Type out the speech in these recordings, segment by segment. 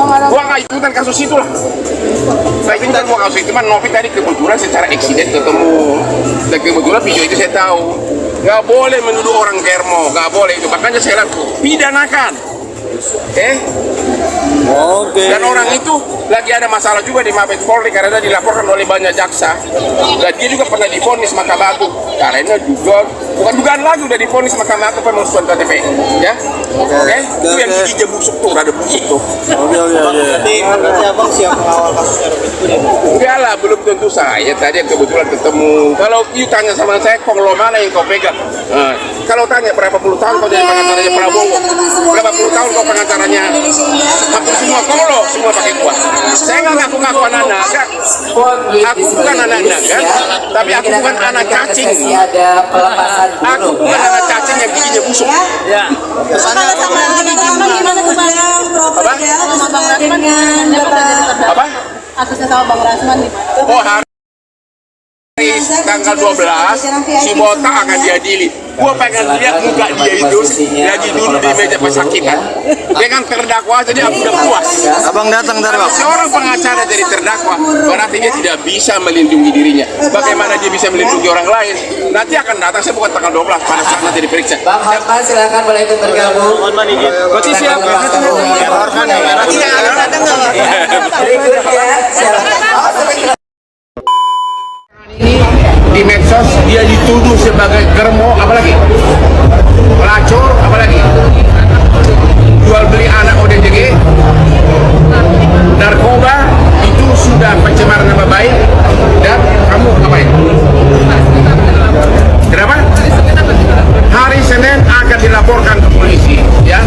Gua nggak ikutan kasus itu lah. Nggak ikutan gua kasus itu, Novi tadi kebetulan secara eksiden ketemu. Dan kebetulan video itu saya tahu. Nggak boleh menuduh orang Kermo, nggak boleh itu. Makanya saya bilang, pidanakan. Dan orang itu lagi ada masalah juga di Mabes Polri karena dilaporkan oleh banyak jaksa. Dan dia juga pernah divonis Mahkamah Agung karena juga bukan dugaan lagi udah divonis Mahkamah Agung pemalsuan KTP, ya. Itu yang giginya busuk tuh, ada busuk tuh. Berarti abang siap mengawal kasus itu? Enggak lah, belum tentu saya tadi kebetulan ketemu. Kalau you tanya sama saya, Konglo mana yang kau pegang? Kalau tanya berapa puluh tahun kau jadi pengacaranya Prabowo, berapa puluh tahun kau pengacaranya, hampir semua Konglo, semua pakai gua. Saya nggak ngaku-ngaku anak naga, aku bukan anak naga, tapi aku bukan anak cacing. Aku bukan anak cacing yang giginya busuk. Ya. Kalau sama gimana tuh Bang? Apa? Sama Bang Rasman Apa? kasusnya sama Bang Rasman gimana? Oh, hari tanggal 12 si Botak akan diadili. Gua pengen lihat muka dia itu lagi dulu di meja pesakitan dengan terdakwa, jadi aku udah puas. Abang datang ntar bang. Seorang pengacara jadi terdakwa berarti dia tidak bisa melindungi dirinya. Bagaimana dia bisa melindungi orang lain? Nanti akan datang, saya bukan tanggal 12 pada saat nanti diperiksa. Bang Hotman silakan boleh ikut bergabung. Berarti siap. Berikutnya silakan. Di medsos dia dituduh sebagai germo, apalagi pelacur, apalagi jual beli anak ODGJ, narkoba, itu sudah pencemaran nama baik. Dan kamu ngapain? Kenapa? Hari Senin akan dilaporkan ke polisi, ya,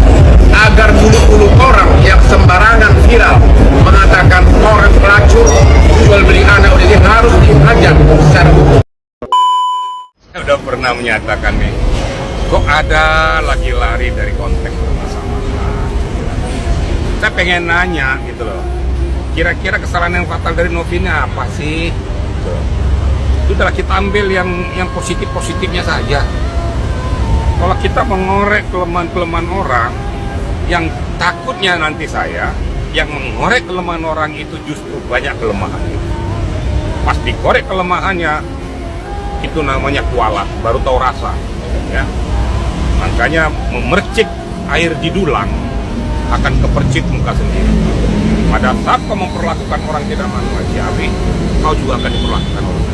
agar mulut-mulut orang yang sembarangan viral mengatakan orang pelacur jual beli anak ODGJ harus dihajar secara hukum. Saya udah pernah menyatakan nih, kok ada lagi lari dari konteks permasalahan. Saya pengen nanya gitu loh, kira-kira kesalahan yang fatal dari Novi ini apa sih? Itu adalah kita ambil yang positif-positifnya saja. Kalau kita mengorek kelemahan-kelemahan orang, yang takutnya nanti saya, yang mengorek kelemahan orang itu justru banyak kelemahan. Pas dikorek kelemahannya, itu namanya kualat, baru tahu rasa, ya. Makanya memercik air di dulang akan kepercik muka sendiri. Pada saat kau memperlakukan orang tidak manusiawi, kau juga akan diperlakukan orang.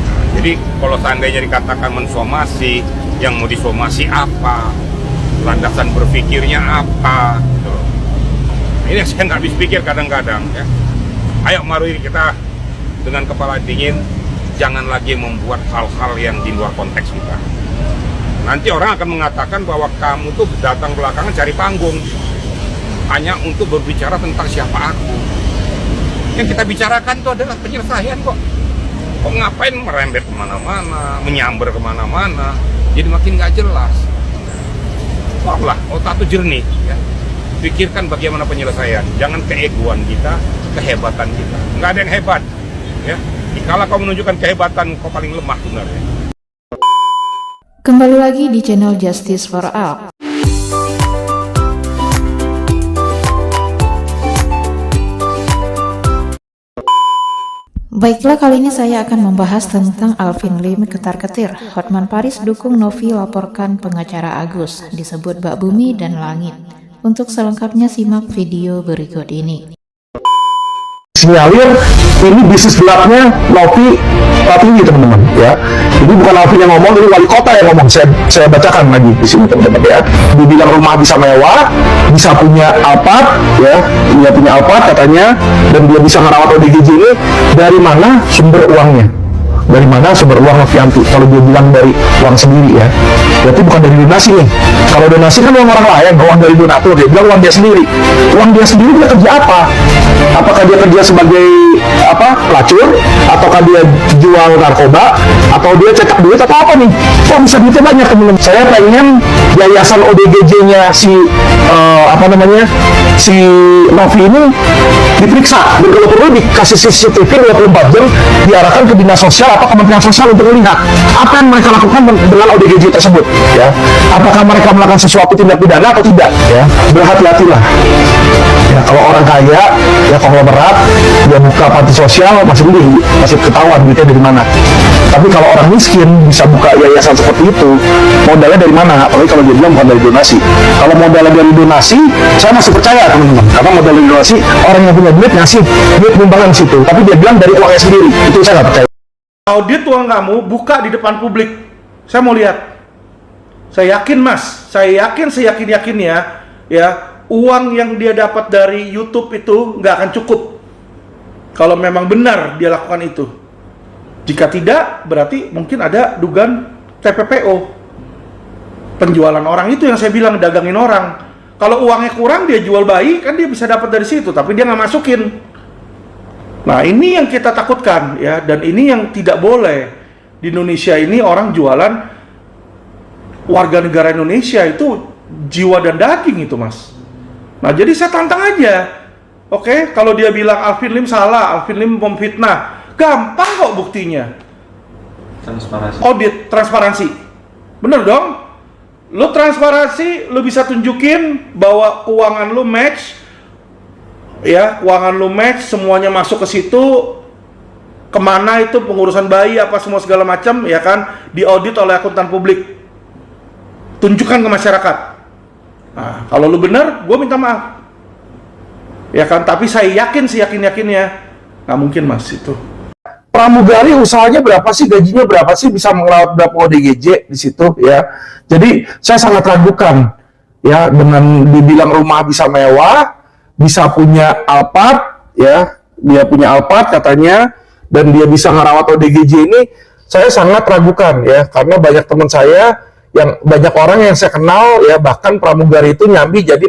Nah, jadi kalau seandainya dikatakan mensomasi, yang mau disomasi apa, landasan berpikirnya apa, gitu. Ini saya nggak habis pikir kadang-kadang, ya. Ayo mari kita dengan kepala dingin. Jangan lagi membuat hal-hal yang di luar konteks kita. Nanti orang akan mengatakan bahwa kamu tuh datang belakangan cari panggung hanya untuk berbicara tentang siapa aku. Yang kita bicarakan itu adalah penyelesaian kok. Kok ngapain merembet kemana-mana, menyambar kemana-mana, jadi makin nggak jelas. Wahlah, otak itu jernih, ya. Pikirkan bagaimana penyelesaian. Jangan keegoan kita, kehebatan kita. Nggak ada yang hebat, ya. Kalau kau menunjukkan kehebatan, kau paling lemah sebenarnya. Kembali lagi di channel Justice for All. Baiklah, kali ini saya akan membahas tentang Alvin Lim ketar-ketir. Hotman Paris dukung Novi laporkan pengacara Agus, disebut Bak Bumi dan Langit. Untuk selengkapnya simak video berikut ini. Sinyalir ini bisnis gelapnya Novi Pratiwi, teman-teman, ya. Ini bukan Novi yang ngomong, ini wali kota yang ngomong. Saya bacakan lagi di sini, teman-teman, ya. Dibilang rumah bisa mewah, bisa punya Alphard, ya, dia punya Alphard katanya, dan dia bisa ngerawat ODGJ ini. Dari mana sumber uangnya? Dari mana sumber uang Novianti? Kalau dia bilang dari uang sendiri, ya, berarti bukan dari donasi nih. Kalau donasi kan uang orang lain, uang dari donatur. Dia bilang uang dia sendiri. Uang dia sendiri dia kerja apa? Apakah dia kerja sebagai pelacur, ataukah dia jual narkoba, atau dia cetak duit atau apa nih? Kok bisa duitnya banyak, teman-teman? Saya pengen yayasan ODGJ-nya si si Novi ini diperiksa, dan kalau perlu dikasih CCTV 24 jam, diarahkan ke dinas sosial atau Kementerian Sosial untuk melihat apa yang mereka lakukan dengan ODGJ tersebut, ya. Apakah mereka melakukan sesuatu tindak pidana atau tidak, ya. Berhati-hatilah, ya. kaya, ya konglomerat, dia buka panti sosial masih ketahuan duitnya dari mana. Tapi kalau orang miskin bisa buka yayasan seperti itu, modalnya dari mana? Apalagi kalau dia bilang bukan dari donasi. Kalau modalnya dari donasi, saya masih percaya teman-teman, karena modal dari donasi orang yang punya duit ngasih duit nyumbangan situ. Tapi dia bilang dari uangnya sendiri, itu saya nggak percaya. Audit uang kamu buka di depan publik, saya mau lihat. Saya yakin mas, saya yakin seyakin-yakinnya ya, uang yang dia dapat dari YouTube itu nggak akan cukup kalau memang benar dia lakukan itu. Jika tidak, berarti mungkin ada dugaan TPPO, penjualan orang itu yang saya bilang, dagangin orang. Kalau uangnya kurang dia jual bayi, kan dia bisa dapat dari situ, tapi dia nggak masukin. Nah ini yang kita takutkan ya, dan ini yang tidak boleh. Di Indonesia ini orang jualan, warga negara Indonesia itu jiwa dan daging itu mas. Nah jadi saya tantang aja. Oke, kalau dia bilang Alvin Lim salah, Alvin Lim memfitnah, gampang kok buktinya. Transparansi. Audit, transparansi. Bener dong? Lu transparansi, lu bisa tunjukin bahwa keuangan lu match. Ya, keuangan lu match, semuanya masuk ke situ. Kemana itu pengurusan bayi, apa semua segala macam, ya kan, diaudit oleh akuntan publik. Tunjukkan ke masyarakat. Nah, kalau lu bener, gue minta maaf. Ya kan, tapi saya yakin seyakin-yakinnya nggak mungkin mas itu. Pramugari usahanya berapa sih, gajinya berapa sih, bisa mengelola berapa ODGJ di situ ya. Jadi saya sangat ragukan ya, dengan dibilang rumah bisa mewah, bisa punya Alphard ya, dia punya Alphard katanya, dan dia bisa ngerawat ODGJ ini, saya sangat ragukan ya, karena banyak teman saya yang banyak orang yang saya kenal ya, bahkan pramugari itu nyambi jadi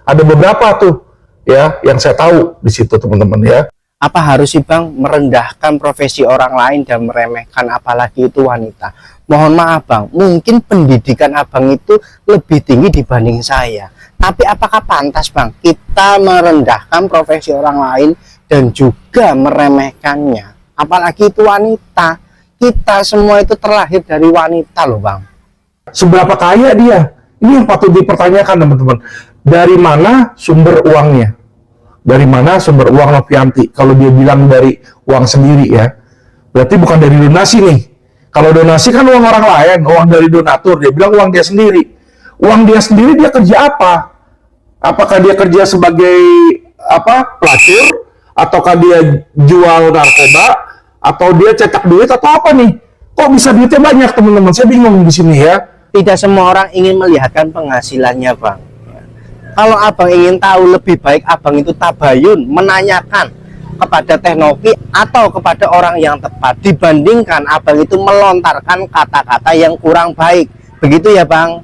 ada beberapa tuh ya yang saya tahu di situ teman-teman ya. Apa harus sih bang merendahkan profesi orang lain dan meremehkan apalagi itu wanita? Mohon maaf bang, mungkin pendidikan abang itu lebih tinggi dibanding saya, tapi apakah pantas bang kita merendahkan profesi orang lain dan juga meremehkannya, apalagi itu wanita? Kita semua itu terlahir dari wanita loh bang. Seberapa kaya dia? Ini yang patut dipertanyakan teman-teman. Dari mana sumber uangnya? Dari mana sumber uang Novianti? Kalau dia bilang dari uang sendiri ya, berarti bukan dari donasi nih. Kalau donasi kan uang orang lain, uang dari donatur. Dia bilang uang dia sendiri. Uang dia sendiri dia kerja apa? Apakah dia kerja sebagai pelacur? Ataukah dia jual narkoba? Atau dia cetak duit atau apa nih? Kok bisa duitnya banyak teman-teman? Saya bingung di sini ya. Tidak semua orang ingin melihatkan penghasilannya bang. Kalau abang ingin tahu lebih baik abang itu tabayun, menanyakan kepada Teknopi atau kepada orang yang tepat, dibandingkan abang itu melontarkan kata-kata yang kurang baik. Begitu ya bang?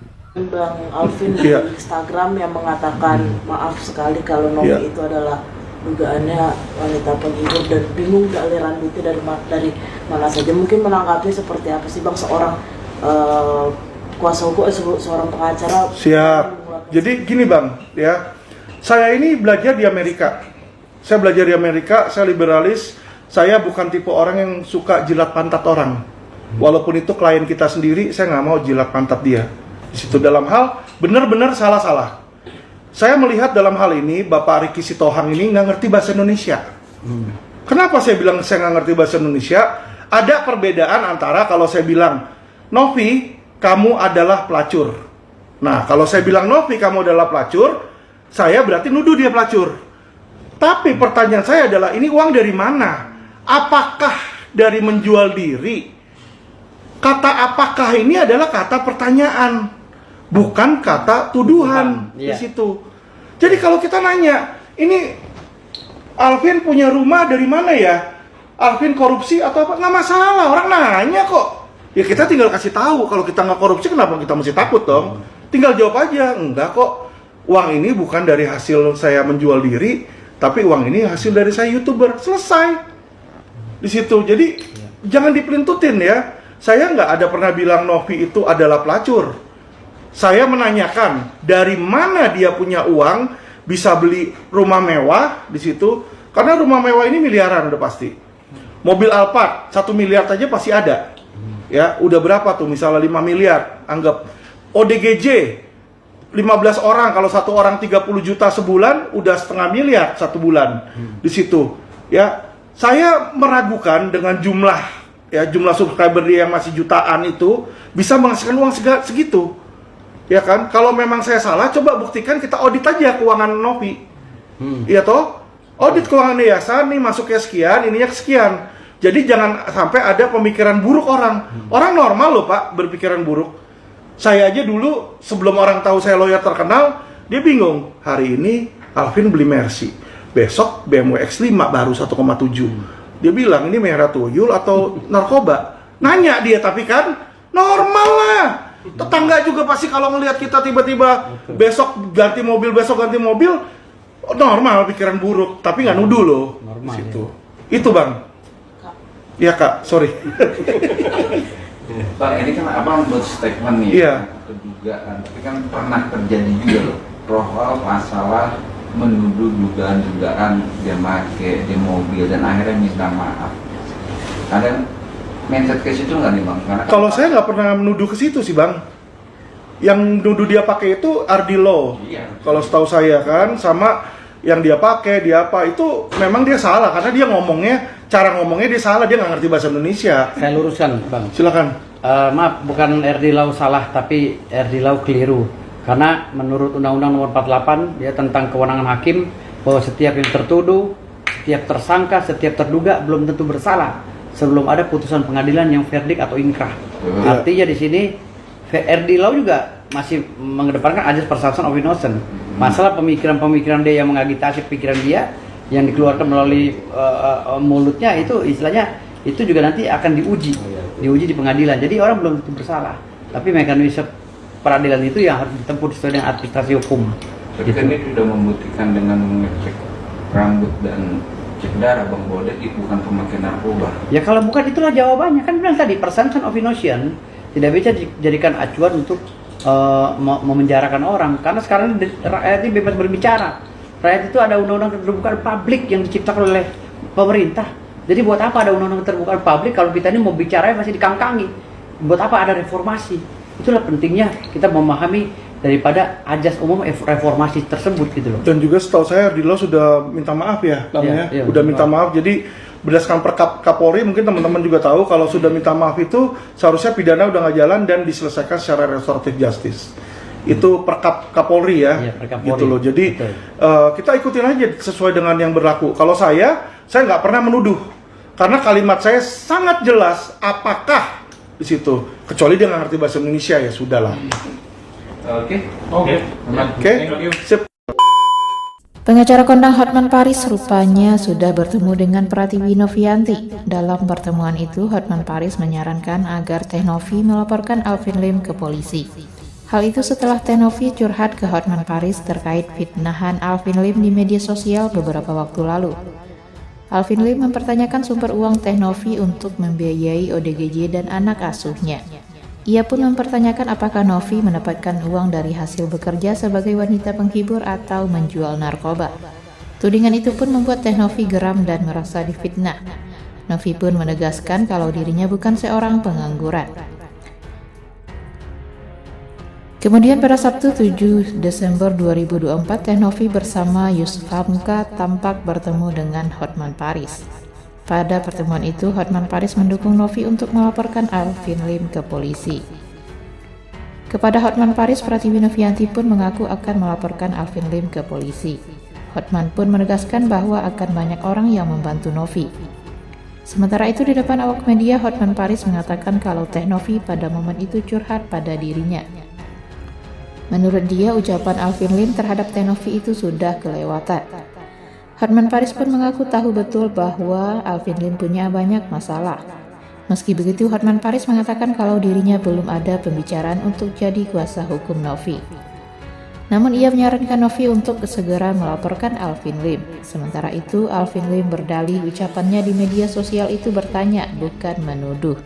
Bang Alvin di Instagram yang mengatakan maaf sekali kalau Novi itu adalah dugaannya wanita penghibur, dan bingung aliran duitnya dari mana saja. Mungkin menanggapi seperti apa sih bang seorang kuasa hukum, seorang pengacara? Siap. Jadi gini bang, ya, saya ini belajar di Amerika. Saya belajar di Amerika, saya liberalis. Saya bukan tipe orang yang suka jilat pantat orang. Walaupun itu klien kita sendiri, saya nggak mau jilat pantat dia. Di situ dalam hal benar-benar salah-salah. Saya melihat dalam hal ini Bapak Riki Sitohang ini nggak ngerti bahasa Indonesia. Kenapa saya bilang saya nggak ngerti bahasa Indonesia? Ada perbedaan antara kalau saya bilang, Novi, kamu adalah pelacur. Nah, kalau saya bilang Novi, kamu adalah pelacur, saya berarti nuduh dia pelacur. Tapi pertanyaan saya adalah, ini uang dari mana? Apakah dari menjual diri? Kata apakah ini adalah kata pertanyaan, bukan kata tuduhan di situ. Jadi kalau kita nanya, ini Alvin punya rumah dari mana ya? Alvin korupsi atau apa? Nggak masalah, orang nanya kok. Ya kita tinggal kasih tahu, kalau kita nggak korupsi kenapa kita mesti takut dong? Tinggal jawab aja, enggak kok. Uang ini bukan dari hasil saya menjual diri, tapi uang ini hasil dari saya YouTuber. Selesai. Di situ. Jadi jangan dipelintutin ya. Saya nggak ada pernah bilang Novi itu adalah pelacur. Saya menanyakan dari mana dia punya uang bisa beli rumah mewah di situ. Karena rumah mewah ini miliaran udah pasti. Mobil Alphard 1 miliar aja pasti ada. Ya, udah berapa tuh? Misalnya 5 miliar, anggap ODGJ 15 orang, kalau satu orang 30 juta sebulan, udah setengah miliar satu bulan di situ. Ya, saya meragukan dengan jumlah subscriber dia yang masih jutaan itu bisa menghasilkan uang segitu. Ya kan? Kalau memang saya salah, coba buktikan, kita audit aja keuangan Novi. Iya toh? Audit keuangan yayasan nih masuknya sekian, ininya sekian. Jadi jangan sampai ada pemikiran buruk orang. Orang normal loh Pak berpikiran buruk. Saya aja dulu sebelum orang tahu saya lawyer terkenal, dia bingung. Hari ini Alvin beli Mercy, besok BMW X5 baru 1,7. Dia bilang ini merah tuyul atau narkoba. Nanya dia, tapi kan normal lah. Tetangga juga pasti kalau ngelihat kita tiba-tiba besok ganti mobil, normal pikiran buruk, tapi nggak nuduh loh. Normal, situ. Ya. Itu Bang. Iya Kak, sorry. Bang, ini kan abang buat statement nih, atau dugaan, tapi kan pernah terjadi juga loh, profil masalah menuduh dugaan dia pakai di mobil dan akhirnya minta maaf. Ada mindset ke situ nggak nih Bang? Kalau saya nggak pernah menuduh ke situ sih Bang. Yang nuduh dia pakai itu Ardilo. Iya. Kalau setahu saya kan, sama yang dia pakai, dia apa, itu memang dia salah karena dia cara ngomongnya dia salah, dia nggak ngerti bahasa Indonesia. Saya luruskan Bang. Silakan. Maaf, bukan Ardilo salah, tapi Ardilo keliru. Karena menurut Undang-Undang Nomor 48 ya tentang kewenangan hakim, bahwa setiap yang tertuduh, setiap tersangka, setiap terduga belum tentu bersalah sebelum ada putusan pengadilan yang verdik atau inkrah. Artinya di sini Ardilo juga masih mengedepankan ajas presumption of innocence. Masalah pemikiran-pemikiran dia yang mengagitasi pikiran dia yang dikeluarkan melalui mulutnya, itu istilahnya itu juga nanti akan diuji di pengadilan. Jadi orang belum tentu bersalah, tapi mekanisme peradilan itu yang harus ditempuh sesuai dengan administrasi hukum. Jadi kan ini sudah membuktikan dengan mengecek rambut dan cek darah Bang Bodet itu bukan pemakaian narkoba. Ya kalau bukan, itulah jawabannya. Kan bilang tadi presumption of innocence tidak bisa dijadikan acuan untuk memenjarakan orang, karena sekarang rakyat ini bebas berbicara. Rakyat itu ada undang-undang keterbukaan publik yang diciptakan oleh pemerintah. Jadi buat apa ada undang-undang keterbukaan publik kalau kita ini mau bicara masih dikangkangi? Buat apa ada reformasi? Itulah pentingnya kita memahami daripada ajas umum reformasi tersebut gitu loh. Dan juga setahu saya Ardilo sudah minta maaf ya, namanya udah minta maaf. Jadi berdasarkan per Kapolri, mungkin teman-teman juga tahu kalau sudah minta maaf itu seharusnya pidana udah nggak jalan dan diselesaikan secara restoratif justice. Itu per Kapolri ya, gitu loh. Jadi kita ikutin aja sesuai dengan yang berlaku. Kalau saya nggak pernah menuduh karena kalimat saya sangat jelas apakah di situ, kecuali dia nggak ngerti bahasa Indonesia ya sudahlah. Oke. Sip. Pengacara kondang Hotman Paris rupanya sudah bertemu dengan Pratiwi Novianti. Dalam pertemuan itu, Hotman Paris menyarankan agar Teh Novi melaporkan Alvin Lim ke polisi. Hal itu setelah Teh Novi curhat ke Hotman Paris terkait fitnahan Alvin Lim di media sosial beberapa waktu lalu. Alvin Lim mempertanyakan sumber uang Teh Novi untuk membiayai ODGJ dan anak asuhnya. Ia pun mempertanyakan apakah Novi mendapatkan uang dari hasil bekerja sebagai wanita penghibur atau menjual narkoba. Tudingan itu pun membuat Teh Novi geram dan merasa difitnah. Novi pun menegaskan kalau dirinya bukan seorang pengangguran. Kemudian pada Sabtu 7 Desember 2024, Teh Novi bersama Yusuf Hamka tampak bertemu dengan Hotman Paris. Pada pertemuan itu, Hotman Paris mendukung Novi untuk melaporkan Alvin Lim ke polisi. Kepada Hotman Paris, Pratiwi Novianti pun mengaku akan melaporkan Alvin Lim ke polisi. Hotman pun menegaskan bahwa akan banyak orang yang membantu Novi. Sementara itu di depan awak media, Hotman Paris mengatakan kalau Teh Novi pada momen itu curhat pada dirinya. Menurut dia, ucapan Alvin Lim terhadap Teh Novi itu sudah kelewatan. Hotman Paris pun mengaku tahu betul bahwa Alvin Lim punya banyak masalah. Meski begitu, Hotman Paris mengatakan kalau dirinya belum ada pembicaraan untuk jadi kuasa hukum Novi. Namun ia menyarankan Novi untuk segera melaporkan Alvin Lim. Sementara itu, Alvin Lim berdalih ucapannya di media sosial itu bertanya, bukan menuduh.